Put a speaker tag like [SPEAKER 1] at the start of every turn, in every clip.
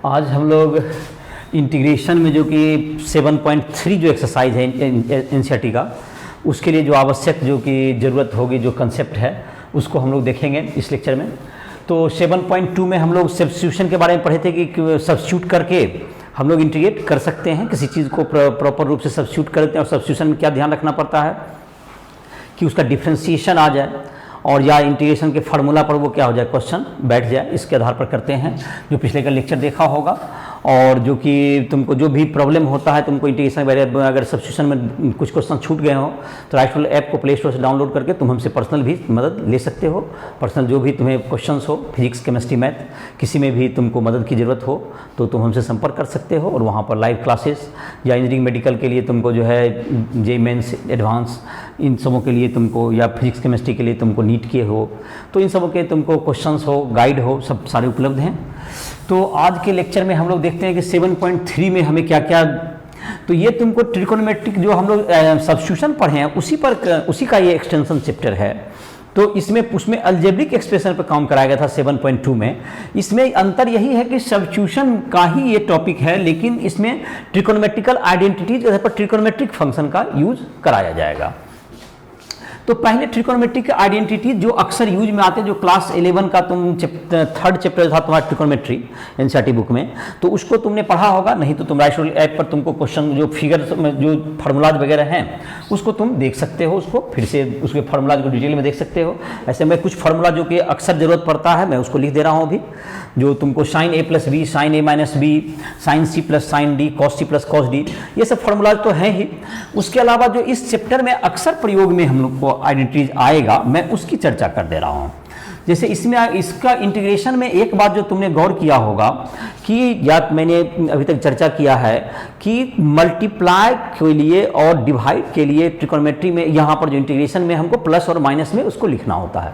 [SPEAKER 1] आज हम लोग इंटीग्रेशन में जो कि 7.3 जो एक्सरसाइज है एनसीईआरटी का, उसके लिए जो आवश्यक जो कि ज़रूरत होगी, जो कंसेप्ट है, उसको हम लोग देखेंगे इस लेक्चर में। तो 7.2 में हम लोग सब्स्टिट्यूशन के बारे में पढ़े थे कि सब्स्टिट्यूट करके हम लोग इंटीग्रेट कर सकते हैं, किसी चीज़ को प्रॉपर रूप से सब्स्टिट्यूट करते हैं। और सब्स्टिट्यूशन में क्या ध्यान रखना पड़ता है कि उसका डिफ्रेंसिएशन आ जाए, और या इंटीग्रेशन के फार्मूला पर वो क्या हो जाए, क्वेश्चन बैठ जाए। इसके आधार पर करते हैं, जो पिछले का लेक्चर देखा होगा। और जो कि तुमको जो भी प्रॉब्लम होता है, तुमको इंटीग्रेशन वगैरह अगर सब्स्टिट्यूशन में कुछ क्वेश्चन छूट गए हो तो राइटफुल ऐप को प्ले स्टोर से डाउनलोड करके तुम हमसे पर्सनल भी मदद ले सकते हो। पर्सनल जो भी तुम्हें क्वेश्चंस हो, फिजिक्स, केमिस्ट्री, मैथ, किसी में भी तुमको मदद की ज़रूरत हो तो तुम हमसे संपर्क कर सकते हो। और वहाँ पर लाइव क्लासेस या इंजीनियरिंग मेडिकल के लिए तुमको जो है जे मेंस एडवांस, इन सबों के लिए तुमको, या फिजिक्स केमिस्ट्री के लिए तुमको नीट के हो, तो इन सबों के तुमको क्वेश्चंस हो, गाइड हो, सब सारे उपलब्ध हैं। तो आज के लेक्चर में हम लोग देखते हैं कि 7.3 में हमें क्या क्या, तो ये तुमको ट्रिकोनोमेट्रिक जो हम लोग सब्स्टिट्यूशन पढ़े हैं उसी का ये एक्सटेंशन चैप्टर है। तो उसमें अलजेब्रिक एक्सप्रेशन पर काम कराया गया था 7.2 में। इसमें अंतर यही है कि सब्स्टिट्यूशन का ही ये टॉपिक है, लेकिन इसमें ट्रिकोनोमेट्रिकल आइडेंटिटीज पर ट्रिकोनोमेट्रिक फंक्शन का यूज कराया जाएगा। तो पहले ट्रिकोनोमेट्रिक आइडेंटिटी जो अक्सर यूज में आते हैं, जो क्लास 11 का तुम थर्ड चैप्टर था तुम्हारा ट्रिकोनोमेट्री एनसीईआरटी बुक में, तो उसको तुमने पढ़ा होगा। नहीं तो तुम राइटफुल ऐप पर तुमको क्वेश्चन जो फिगर जो फार्मूलाज वगैरह हैं उसको तुम देख सकते हो, उसको फिर से उसके फार्मूलाज को डिटेल में देख सकते हो। ऐसे में कुछ फार्मूला जो कि अक्सर ज़रूरत पड़ता है, मैं उसको लिख दे रहा हूँ अभी, जो तुमको sine a plus b, sine a minus b, sine c plus sine d, cos c plus cos d, ये सब फार्मूलाज तो हैं ही। उसके अलावा जो इस चैप्टर में अक्सर प्रयोग में हम लोग को आइडेंटिटीज आएगा, मैं उसकी चर्चा कर दे रहा हूँ। जैसे इसमें इसका इंटीग्रेशन में एक बात जो तुमने गौर किया होगा कि, या मैंने अभी तक चर्चा किया है कि मल्टीप्लाई के लिए और डिवाइड के लिए ट्रिकोनोमेट्री में यहाँ पर जो इंटीग्रेशन में हमको प्लस और माइनस में उसको लिखना होता है।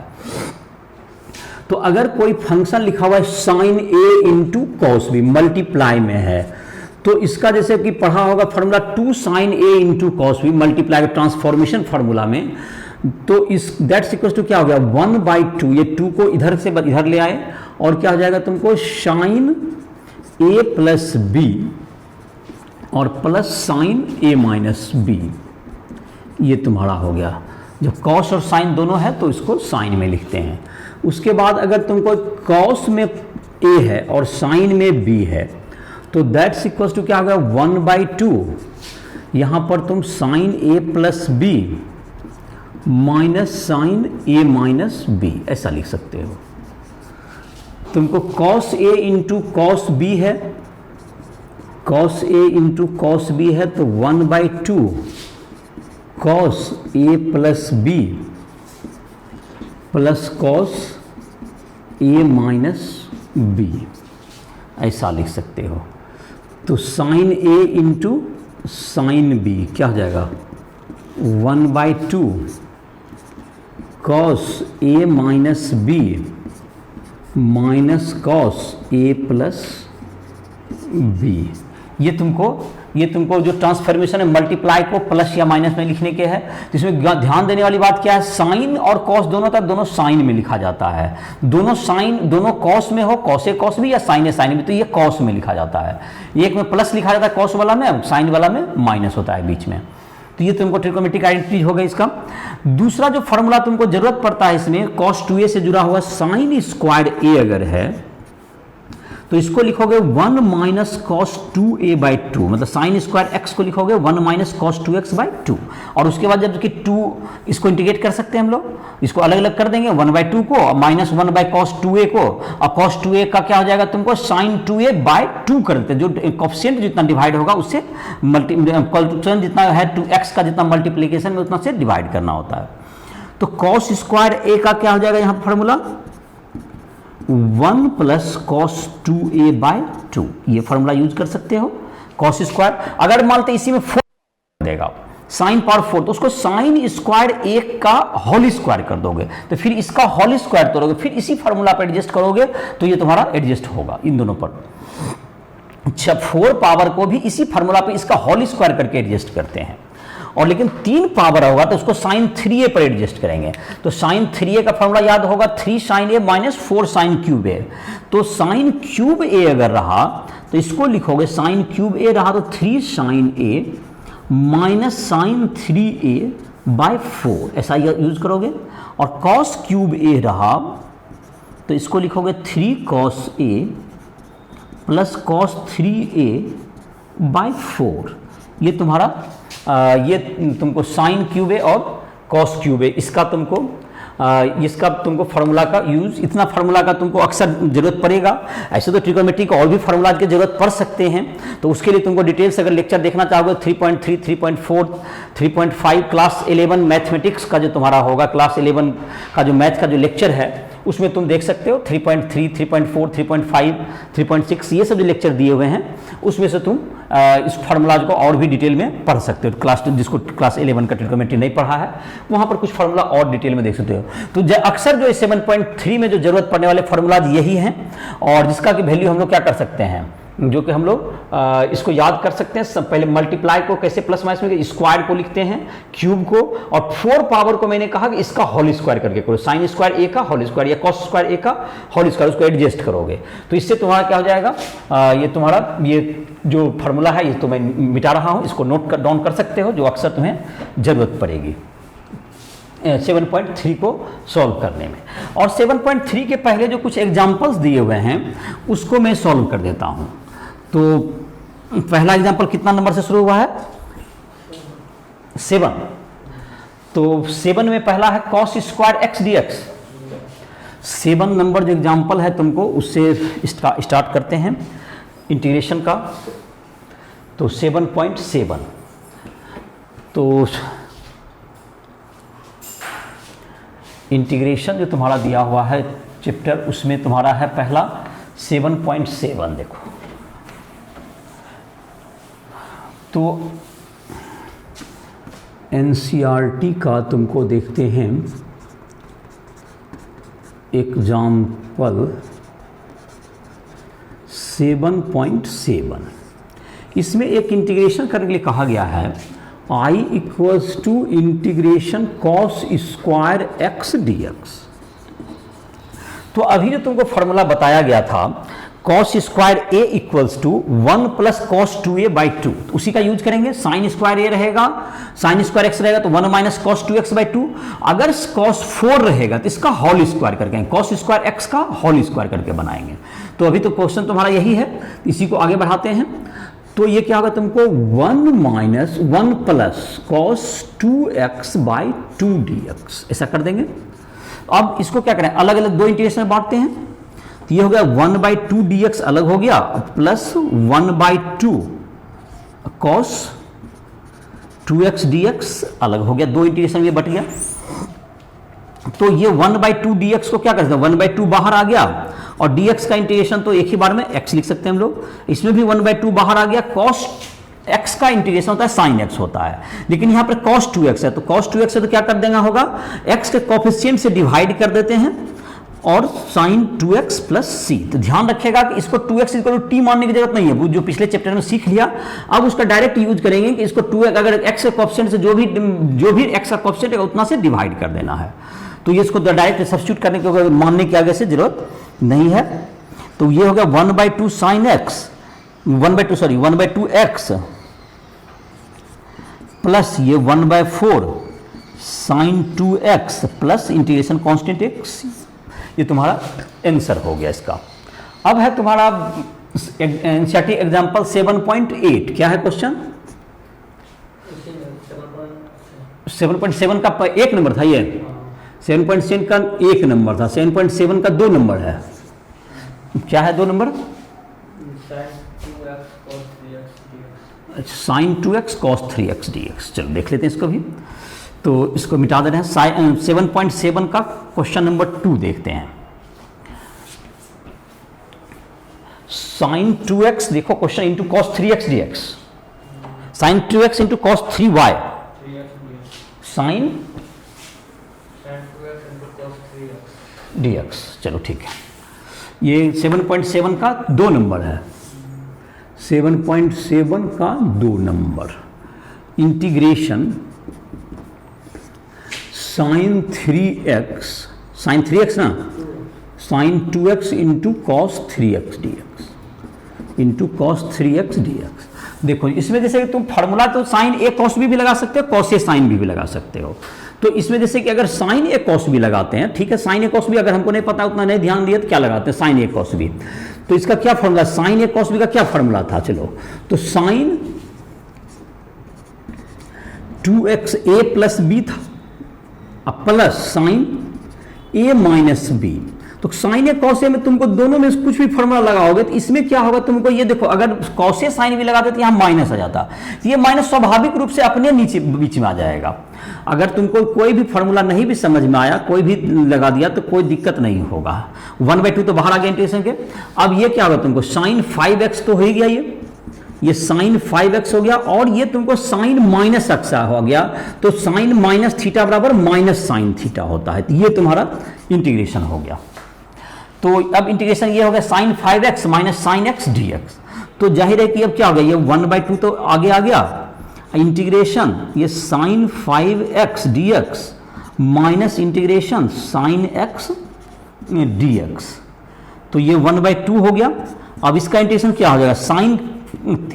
[SPEAKER 1] तो अगर कोई फंक्शन लिखा हुआ है sine a into cos b, multiply में है, तो इसका जैसे कि पढ़ा होगा formula 2 sine a into cos b multiply transformation formula में, तो इस दैट्स इक्वल टू क्या हो गया 1/2। ये 2 को इधर से इधर ले आए और क्या हो जाएगा तुमको साइन ए प्लस बी और plus sign a minus B, ये तुम्हारा हो गया। जब कॉस और साइन दोनों है तो इसको साइन में लिखते हैं। उसके बाद अगर तुमको कॉस में ए है और साइन में बी है, तो दैट्स इक्वल टू क्या हो गया 1/2। यहां पर तुम sign a plus B minus sign a minus B ऐसा लिख सकते हो। तुमको cos A into cos B है, cos A into cos B है, तो 1/2 cos A plus B plus cos A minus B ऐसा लिख सकते हो। तो sine a into sine B क्या हो जाएगा 1/2 cos A minus B minus cos A plus B. ये तुमको जो ट्रांसफॉर्मेशन है मल्टीप्लाई को प्लस या माइनस में लिखने के है। तो इसमें ध्यान देने वाली बात क्या है, साइन और कॉस दोनों था, दोनों साइन में लिखा जाता है। दोनों साइन, दोनों कॉस में हो, कॉस ए कॉस भी या साइन ए साइन भी, तो ये कॉस में लिखा जाता है। एक में प्लस लिखा जाता है कॉस वाला में, साइन वाला में माइनस होता है बीच में। तो ये तुमको ट्रिकोनोमेट्रिक आइडेंटिटी हो गई इसका। दूसरा जो फार्मूला तुमको जरूरत पड़ता है इसमें, cos 2a से जुड़ा हुआ साइन स्क्वायर ए अगर है तो इसको लिखोगे 1 माइनस कॉस 2a/2, मतलब साइन स्क्वायर एक्स को लिखोगे 1 माइनस कॉस 2x/2। और उसके बाद जब कि 2 इसको इंटीग्रेट कर सकते हैं हम लोग, इसको अलग अलग कर देंगे 1/2 को और माइनस 1/cos 2a को, और cos 2a का क्या हो जाएगा तुमको साइन 2a/2 कर देते हैं। जो कोफिशिएंट जितना डिवाइड होगा उससे कोफिशिएंट जितना है 2x का जितना मल्टीप्लीकेशन में उतना से डिवाइड करना होता है। तो cos स्क्वायर ए का क्या हो जाएगा यहाँ फॉर्मूला 1 प्लस कॉस 2a/2, ये फॉर्मूला यूज कर सकते हो। कॉस स्क्वायर अगर मानते इसी में 4 देगा साइन पावर 4, तो उसको साइन स्क्वायर ए का होल स्क्वायर कर दोगे, तो फिर इसका होल स्क्वायर तोड़ोगे, फिर इसी फॉर्मूला पर एडजस्ट करोगे तो ये तुम्हारा एडजस्ट होगा इन दोनों पर। अच्छा, 4 पावर को भी इसी फॉर्मूला पे इसका होल स्क्वायर करके एडजस्ट करते हैं। और लेकिन 3 पावर होगा तो उसको साइन 3a पर एडजस्ट करेंगे। तो साइन 3a का फॉर्मूला याद होगा 3 sine a minus 4 sine cube a। तो साइन क्यूब a अगर रहा तो इसको लिखोगे साइन क्यूब ए रहा तो 3 sign a minus sign 3a bye 4, ऐसा यूज करोगे। और कॉस क्यूब ए रहा तो इसको लिखोगे 3 cos A plus cos 3a bye 4। ये तुम्हारा ये तुमको साइन क्यूब ए और कॉस क्यूब ए इसका तुमको फार्मूला का यूज, इतना फार्मूला का तुमको अक्सर जरूरत पड़ेगा। ऐसे तो ट्रिग्नोमेट्री का और भी फार्मूला की जरूरत पड़ सकते हैं, तो उसके लिए तुमको डिटेल्स अगर लेक्चर देखना चाहोगे 3.3, 3.4, 3.5 क्लास 11 मैथमेटिक्स का जो तुम्हारा होगा, क्लास 11 का जो मैथ का जो लेक्चर है उसमें तुम देख सकते हो 3.3, 3.4, 3.5, 3.6 ये सब जो लेक्चर दिए हुए हैं उसमें से तुम इस फार्मूलाज को और भी डिटेल में पढ़ सकते हो। जिसको क्लास 11 का ट्रिग्नोमेट्री नहीं पढ़ा है वहाँ पर कुछ फार्मूला और डिटेल में देख सकते हो। तो अक्सर जो 7.3 में जो जरूरत पड़ने वाले फार्मूलाज यही हैं, और जिसका कि वैल्यू हम लोग क्या कर सकते हैं, जो कि हम लोग इसको याद कर सकते हैं। पहले मल्टीप्लाई को कैसे प्लस माइनस में स्क्वायर को लिखते हैं, क्यूब को, और 4 पावर को मैंने कहा कि इसका होल स्क्वायर करके करो, साइन स्क्वायर ए का होल स्क्वायर या कॉस स्क्वायर ए का होल स्क्वायर, उसको एडजस्ट करोगे तो इससे तुम्हारा क्या हो जाएगा, ये तुम्हारा ये जो फार्मूला है ये तो मैं मिटा रहा हूं, इसको नोट डाउन कर सकते हो, जो अक्सर तुम्हें जरूरत पड़ेगी 7.3 को सॉल्व करने में। और 7.3 के पहले जो कुछ एग्जाम्पल्स दिए हुए हैं उसको मैं सॉल्व कर देता हूं। तो पहला एग्जाम्पल कितना नंबर से शुरू हुआ है, 7। तो 7 में पहला है cos square x d x. 7 number जो एग्जाम्पल है तुमको उससे स्टार्ट करते हैं इंटीग्रेशन का। तो 7.7 तो इंटीग्रेशन जो तुम्हारा दिया हुआ है चैप्टर, उसमें तुम्हारा है पहला 7.7। देखो तो एनसीईआरटी का तुमको देखते हैं एग्जाम्पल 7.7। इसमें एक इंटीग्रेशन करने के लिए कहा गया है I equals to integration cos square x d x. तो अभी जो तुमको फॉर्मूला बताया गया था cos square a equals to 1 plus cos 2a by 2, उसी का यूज करेंगे। साइन स्क्वायर ए रहेगा, साइन स्क्वायर एक्स रहेगा तो 1 माइनस कॉस 2x बाई 2। अगर कॉस 4 रहेगा तो इसका होल स्क्वायर करके, कॉस स्क्वायर एक्स का होल स्क्वायर करके बनाएंगे। तो अभी तो क्वेश्चन तुम्हारा यही है, इसी को आगे बढ़ाते हैं। तो ये क्या होगा तुमको 1 minus 1 plus cos 2x by 2 dx, ऐसा कर देंगे। अब इसको क्या करें, अलग अलग दो इंटीग्रेशन में बांटते हैं। तो ये हो गया 1 बाई 2 dx अलग हो गया, plus 1 by 2 cos 2x dx अलग हो गया, दो इंटीग्रेशन में बट गया। तो ये 1 बाई 2 dx को क्या कर सकते हैं, 1 बाई 2 बाहर आ गया, और dx का इंटीग्रेशन तो एक ही बार में x लिख सकते हैं हम लोग। इसमें भी 1 बाई 2 बाहर आ गया, cos x का इंटीग्रेशन होता है sin x होता है, लेकिन यहाँ पर cos 2x है, तो cos 2x है तो क्या कर देना होगा, x के कोफिशिएंट से डिवाइड कर देते हैं और sin 2x प्लस c। तो ध्यान रखिएगा कि इसको 2x इक्वल टू t मानने की जरूरत नहीं है, वो जो पिछले चैप्टर में सीख लिया। अब उसका डायरेक्ट यूज करेंगे कि इसको 2x, अगर x के कोफिशिएंट से जो भी x का कोफिशिएंट है उतना से डिवाइड कर देना है। तो ये इसको डायरेक्ट सब्स्टिट्यूट करने के मानने की आगे से जरूरत नहीं है। तो ये हो गया 1 by 2 sine x, 1 by 2 x plus ये 1 by 4 sine 2x plus integration constant x। ये तुम्हारा आंसर हो गया इसका। अब है तुम्हारा एनसीईआरटी एग्जांपल 7.8। क्या है क्वेश्चन, 7.7 का एक नंबर था, ये 7.7 का एक नंबर था, 7.7 का 2 नंबर है। क्या है 2 number, sign 2x cos 3x dx। चलो देख लेते हैं इसको भी, तो इसको मिटा दे रहे हैं। 7.7 का क्वेश्चन नंबर 2 देखते हैं। साइन 2x देखो question into cos 3x dx, sine 2x into cos 3y, sine dx। चलो ठीक है, ये 7.7 का 2 नंबर है, 7.7 का 2 number. Integration sine 3x, sine 3x ना, sine 2x into cos 3x dx। Into cos 3x dx। देखो इसमें जैसे कि तुम फार्मूला तो साइन ए कॉस बी भी लगा सकते हो, कॉस ए साइन बी भी लगा सकते हो। तो इसमें जैसे कि अगर साइन ए कॉस बी लगाते हैं, ठीक है, साइन ए कॉस बी अगर हमको नहीं पता, उतना नहीं ध्यान दिया तो क्या लगाते हैं, साइन ए कॉस बी। तो इसका क्या formula, sign a cos B का क्या फॉर्मूला था, चलो तो sign 2x a plus b था, अब plus sine a minus b. तो साइन ए कॉस ए में तुमको दोनों में कुछ भी फॉर्मूला लगाओगे तो इसमें क्या होगा, तुमको ये देखो, अगर कॉस ए साइन भी लगाते तो यहाँ माइनस आ जाता, तो ये माइनस स्वाभाविक रूप से अपने नीचे बीच में आ जाएगा। अगर तुमको कोई भी फॉर्मूला नहीं भी समझ में आया, कोई भी लगा दिया तो कोई दिक्कत नहीं होगा। 1/2 तो बाहर आ गया इंटीग्रेशन के। अब ये क्या होगा तुमको, साइन 5x तो हो ही गया, ये साइन 5x हो गया, और ये तुमको साइन माइनस x हो गया, तो साइन माइनस थीटा बराबर माइनस साइन थीटा होता है। तो ये तुम्हारा इंटीग्रेशन हो गया। तो अब इंटीग्रेशन ये हो गया sine 5x minus sine x dx। तो जाहिर है कि अब क्या हो गया, ये 1/2 तो आगे आ गया, इंटीग्रेशन ये sine 5x dx minus integration sine x dx, तो ये 1/2 हो गया। अब इसका इंटीग्रेशन क्या हो जाएगा, साइन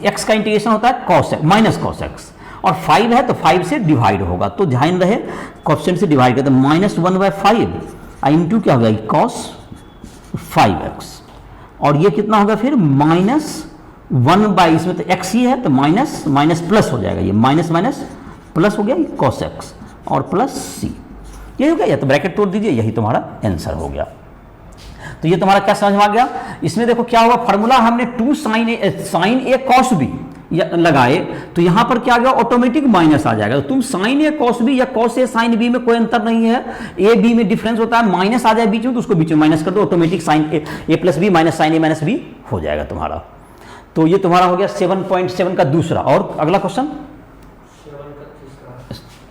[SPEAKER 1] x का इंटीग्रेशन होता है cos x minus cos x, और 5 है तो 5 से डिवाइड होगा, तो ध्यान रहे कोएफिशिएंट से डिवाइड करते, माइनस 1/5 इंटू क्या होगा cos 5x, और ये कितना होगा फिर माइनस 1/, इसमें तो x ही है तो माइनस माइनस प्लस हो जाएगा, ये माइनस माइनस प्लस हो गया cos x और प्लस c, ये हो गया, या तो ब्रैकेट तोड़ दीजिए, यही तुम्हारा आंसर हो गया। तो ये तुम्हारा क्या समझ में आ गया। इसमें देखो क्या हुआ, फार्मूला हमने 2 साइन ए कॉस बी लगाए, तो यहां पर क्या आ गया, ऑटोमेटिक माइनस आ जाएगा। तो तुम साइन ए कॉस बी या कॉस ए साइन बी में कोई अंतर नहीं है, ए बी में डिफरेंस होता है, माइनस आ जाए बीच में तो उसको बीच में माइनस कर दो, automatic sign a plus B minus sign a minus B हो जाएगा तुम्हारा। तो ये तुम्हारा हो गया 7.7 का दूसरा। और अगला क्वेश्चन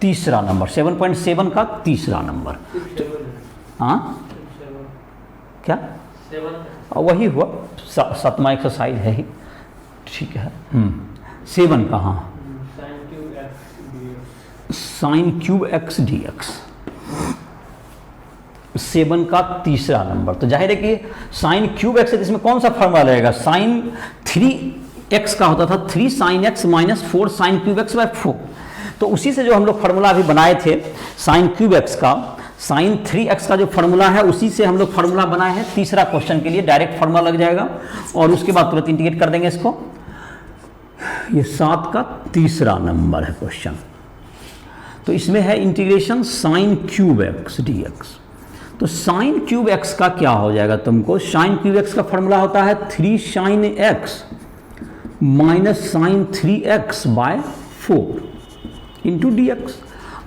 [SPEAKER 1] तीसरा नंबर, 7.7 का तीसरा नंबर। हाँ क्या वही हुआ, 7वां एक्सरसाइज है ही, ठीक है। 7 का, हाँ sign cube x d x, 7 का तीसरा नंबर। तो जाहिर है कि साइन क्यूब एक्स है, इसमें कौन सा फॉर्मूला रहेगा, साइन 3x का होता था 3 sine x minus 4 sine cube x by 4। तो उसी से जो हम लोग फार्मूला अभी बनाए थे साइन क्यूब एक्स का, साइन 3x का जो फार्मूला है उसी से हम लोग फार्मूला बनाए हैं तीसरा क्वेश्चन के लिए, डायरेक्ट फार्मूला लग जाएगा और उसके बाद तुरंत इंटीग्रेट कर देंगे इसको। ये 7 का तीसरा नंबर है क्वेश्चन। तो इसमें है integration sine cube x d x. तो साइन क्यूब एक्स का क्या हो जाएगा तुमको, साइन क्यूब एक्स का फार्मूला होता है 3 sine x minus sine 3x by 4 into d x.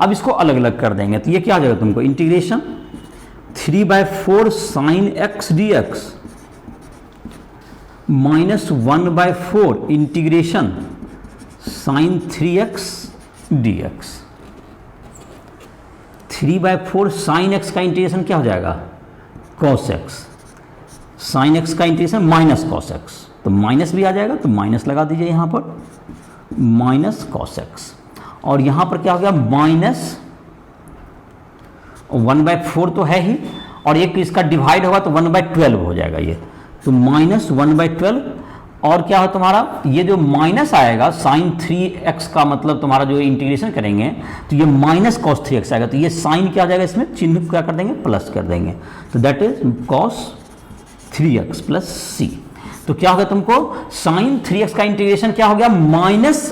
[SPEAKER 1] अब इसको अलग अलग कर देंगे तो ये क्या आ जाएगा तुमको, integration 3/4 sine x d x minus 1/4 integration sine 3x d x. 3/4 sine x का इंटीग्रेशन क्या हो जाएगा, cos x, साइन एक्स का इंटीग्रेशन माइनस cos x, तो माइनस भी आ जाएगा तो माइनस लगा दीजिए यहाँ पर, माइनस cos x, और यहाँ पर क्या हो गया माइनस 1/4 तो है ही, और एक इसका डिवाइड होगा तो 1/12 हो जाएगा ये, तो माइनस 1/12। और क्या हो तुम्हारा, ये जो माइनस आएगा साइन 3x का मतलब तुम्हारा जो इंटीग्रेशन करेंगे तो ये माइनस cos 3x आएगा, तो ये साइन क्या आ जाएगा, इसमें चिन्ह क्या कर देंगे, प्लस कर देंगे, तो that is cos 3x plus c। तो क्या होगा तुमको, साइन 3x का इंटीग्रेशन क्या हो गया, माइनस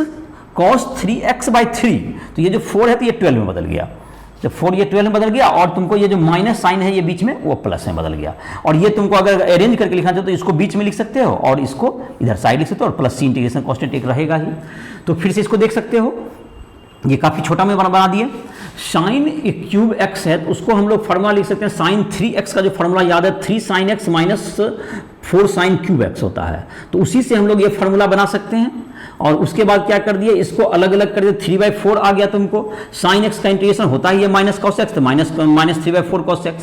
[SPEAKER 1] cos 3x बाई 3, तो ये जो 4 है तो ये 12 में बदल गया, जब 4 ये 12 में बदल गया, और तुमको ये जो माइनस साइन है ये बीच में वो प्लस में बदल गया। और ये तुमको अगर अरेंज करके लिखना चाहो तो इसको बीच में लिख सकते हो और इसको इधर साइड लिख सकते हो, और प्लस सी इंटीग्रेशन कांस्टेंट एक रहेगा ही। तो फिर से इसको देख सकते हो, ये काफ़ी छोटा में बना दिए। साइन क्यूब एक्स है तो उसको हम लोग फार्मूला लिख सकते हैं, साइन 3x का जो फार्मूला याद है 3 sine x minus 4 sine cube x होता है, तो उसी से हम लोग ये फार्मूला बना सकते हैं। और उसके बाद क्या कर दिए, इसको अलग अलग कर दिए, 3/4 आ गया तुमको, साइन एक्स का इंटीग्रेशन होता ही है माइनस cos x, तो माइनस 3/4 cos x।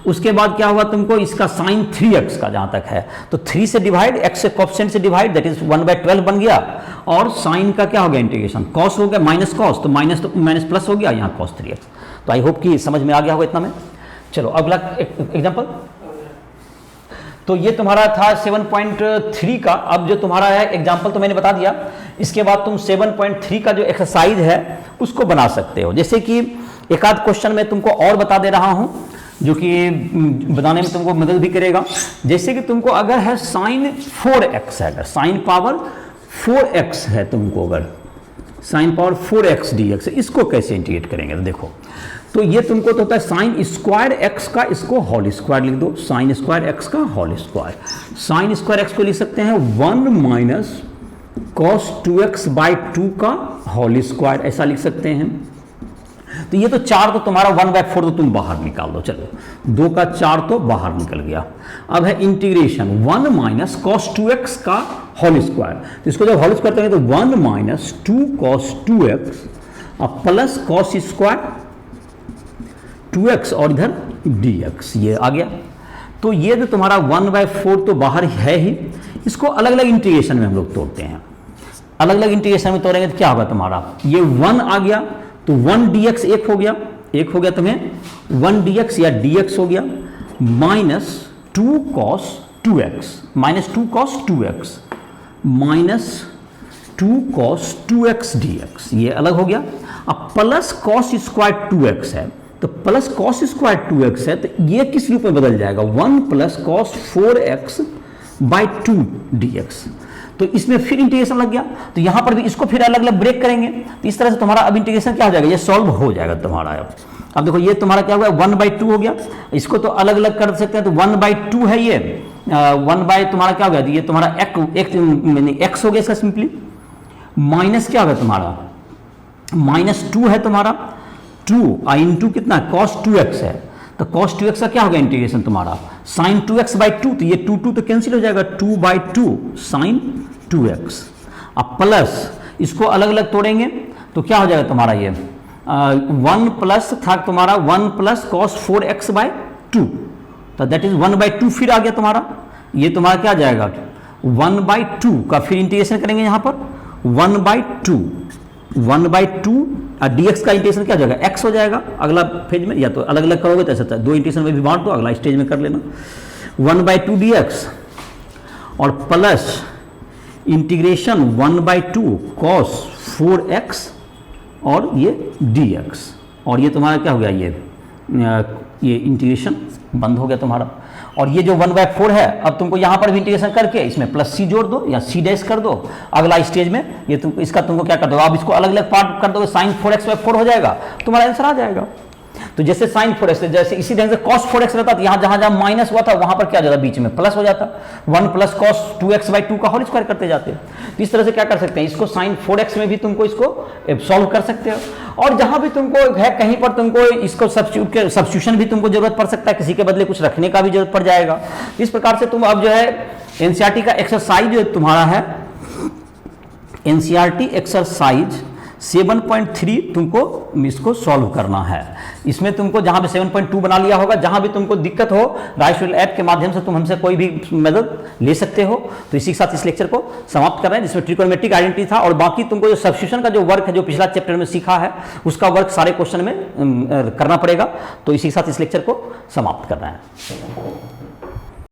[SPEAKER 1] उसके बाद क्या हुआ तुमको, इसका साइन 3x का जहाँ तक है तो 3 से डिवाइड, x से कोएफिशिएंट से डिवाइड, दैट इज 1/12 बन गया, और साइन का क्या हो गया इंटीग्रेशन, cos हो गया माइनस cos, तो माइनस प्लस हो गया यहाँ cos 3x। तो आई होप कि समझ में आ गया होगा इतना में। चलो अगला एग्जाम्पल। तो ये तुम्हारा था 7.3 का। अब जो तुम्हारा है एग्जाम्पल तो मैंने बता दिया, इसके बाद तुम 7.3 का जो एक्सरसाइज है उसको बना सकते हो। जैसे कि एक आध क्वेश्चन मैं तुमको और बता दे रहा हूं जो कि बनाने में तुमको मदद भी करेगा। जैसे कि तुमको अगर है साइन 4x है, अगर साइन पावर 4x है, तुमको अगर साइन पावर 4x dx, इसको कैसे इंटीग्रेट करेंगे? तो देखो, तो ये तुमको तो होता है साइन स्क्वायर एक्स का, इसको होल स्क्वायर लिख दो, साइन स्क्वायर एक्स का whole square. Sine square x को लिख सकते हैं 1 माइनस कॉस 2x बाई 2 का होल स्क्वायर, ऐसा लिख सकते हैं। तो ये तो 4 तो तुम्हारा 1/4 तो तुम बाहर निकाल दो, चलो 2 का 4 तो बाहर निकल गया। अब है इंटीग्रेशन 1 माइनस कॉस 2x का होल स्क्वायर, तो इसको जब होल स्क्वायर करेंगे तो 1 माइनस 2 कॉस 2x अब प्लस कॉस स्क्वायर 2x और इधर dx, ये आ गया। तो ये जो तुम्हारा 1/4 तो बाहर है ही, इसको अलग अलग इंटीग्रेशन में हम लोग तोड़ते हैं। अलग अलग इंटीग्रेशन में तोड़ेंगे तो क्या होगा तुम्हारा, ये 1 आ गया तो 1 dx एक हो गया तुम्हें 1 dx या dx हो गया, minus 2 cos 2x minus 2 cos 2x minus 2 cos 2x dx, ये अलग हो गया। अब प्लस cos स्क्वायर 2x है, तो प्लस cos स्क्वायर 2x है, तो ये किस रूप में बदल जाएगा, 1 plus cos 4x by 2 dx। तो इसमें फिर इंटीग्रेशन लग गया, तो यहां पर भी इसको फिर अलग अलग ब्रेक करेंगे, तो इस तरह से तुम्हारा अब इंटीग्रेशन क्या हो जाएगा, ये सॉल्व हो जाएगा तुम्हारा। अब देखो ये तुम्हारा क्या हुआ, 1/2 हो गया, इसको तो अलग अलग कर सकते हैं, तो 1/2 है ये, 1 तुम्हारा क्या हो गया, ये तुम्हारा एक्स हो गया इसका सिंपली, माइनस क्या होगा तुम्हारा, माइनस 2 है तुम्हारा 2 इंटू कितना cos 2x है, तो cos 2x का क्या होगा इंटीग्रेशन तुम्हारा, sin 2x बाई 2, तो ये 2 तो कैंसिल हो जाएगा, 2/2 sin 2x। अब प्लस इसको अलग अलग तोड़ेंगे तो क्या हो जाएगा तुम्हारा, ये 1 प्लस था तुम्हारा 1 प्लस cos 4x बाई 2, तो दैट इज 1/2 फिर आ गया तुम्हारा। ये तुम्हारा क्या आ जाएगा 1/2 का, फिर इंटीग्रेशन करेंगे यहाँ पर 1/2 dx का इंटीग्रेशन क्या हो जाएगा, x हो जाएगा अगला फेज में, या तो अलग अलग करोगे तो ऐसा 2 इंटीग्रेशन में भी बांट दो, अगला स्टेज में कर लेना 1/2 dx और प्लस इंटीग्रेशन 1/2 cos 4x और ये dx, और ये तुम्हारा क्या हो गया, ये इंटीग्रेशन बंद हो गया तुम्हारा। और ये जो 1/4 है, अब तुमको यहाँ पर भी इंटीग्रेशन करके इसमें प्लस सी जोड़ दो या सी डैश कर दो, अगला स्टेज में ये इसका तुमको क्या कर दो, अब इसको अलग अलग पार्ट कर दोगे, साइन 4x/4 हो जाएगा, तुम्हारा आंसर आ जाएगा। तो जैसे साइन 4x, जैसे इसी ढंग से cos 4x रहता, तो यहाँ जहां जहां माइनस हुआ था वहां पर क्या जाता, बीच में प्लस हो जाता, 1 प्लस cos 2x/2 का होल स्क्वायर करते जाते। तो इस तरह से क्या कर सकते हैं, इसको साइन 4x में भी तुमको इसको सॉल्व कर सकते हो, और जहां भी तुमको है कहीं पर तुमको इसको सब्स्टिट्यूशन भी तुमको जरूरत पड़ सकता है, किसी के बदले कुछ रखने का भी जरूरत पड़ जाएगा। इस प्रकार से तुम अब जो है एनसीईआरटी का एक्सरसाइज जो तुम्हारा है, एनसीईआरटी एक्सरसाइज 7.3 तुमको इसको सॉल्व करना है। इसमें तुमको जहां पे 7.2 बना लिया होगा, जहां भी तुमको दिक्कत हो राइसविल ऐप के माध्यम से तुम हमसे कोई भी मदद ले सकते हो। तो इसी के साथ इस लेक्चर को समाप्त कर रहे हैं, जिसमें ट्रिकोनोमेट्रिक आइडेंटिटी था, और बाकी तुमको जो सब्स्टिट्यूशन का जो वर्क है जो पिछला चैप्टर में सीखा है उसका वर्क सारे क्वेश्चन में करना पड़ेगा। तो इसी के साथ इस लेक्चर को समाप्त कर रहे हैं।